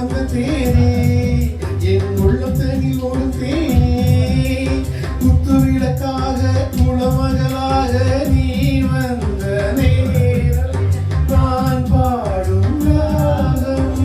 வந்த தேனே என் உள்ளத்தனில் ஒரு தேனே குத்து விளக்காக குலமகளாக நீ வந்த நேரம் நான் பாடும் ராகம்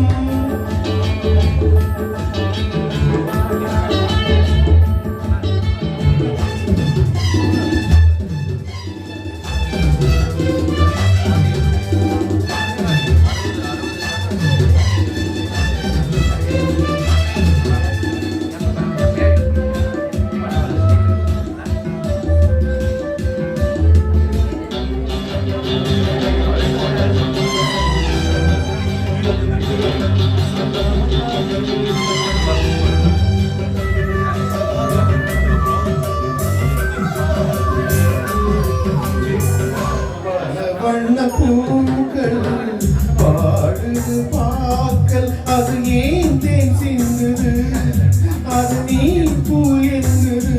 வண்ண பூக்கள் பாடுது பாக்கல் அது ஏன் தேன் சிந்துது அது நீ பூ என்குது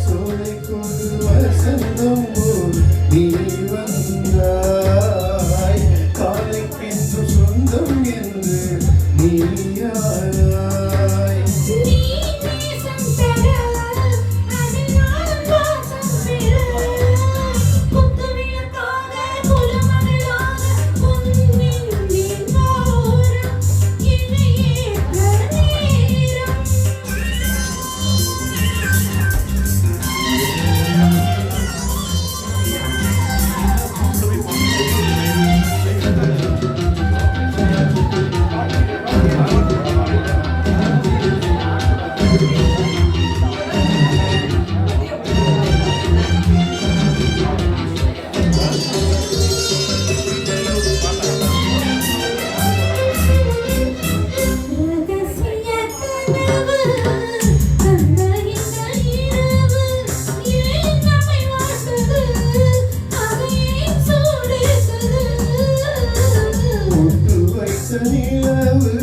சோலை கொண்டு வசந்தம் போல் நீ வந்தாய் காலைக்கென்று சொந்தம் என்று நீயாய் நிலவு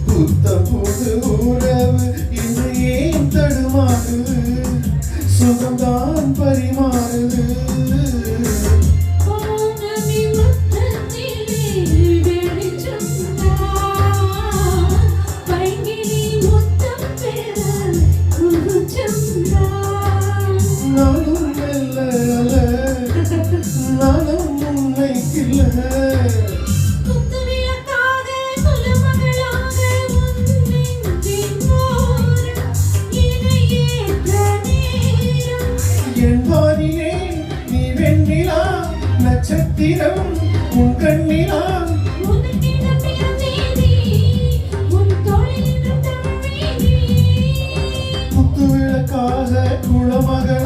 புத்தம் புது உறவு இன்று ஏன் தடுமாறுது சுகம்தான் பரிமாறுது நானும் மெல்ல அல்ல நானும் உன்னைக்கில்ல என்பாரிலே நீ வெண்ணிலா நட்சத்திரம் உன் கண்ணிலா குத்து விளக்காக குளமக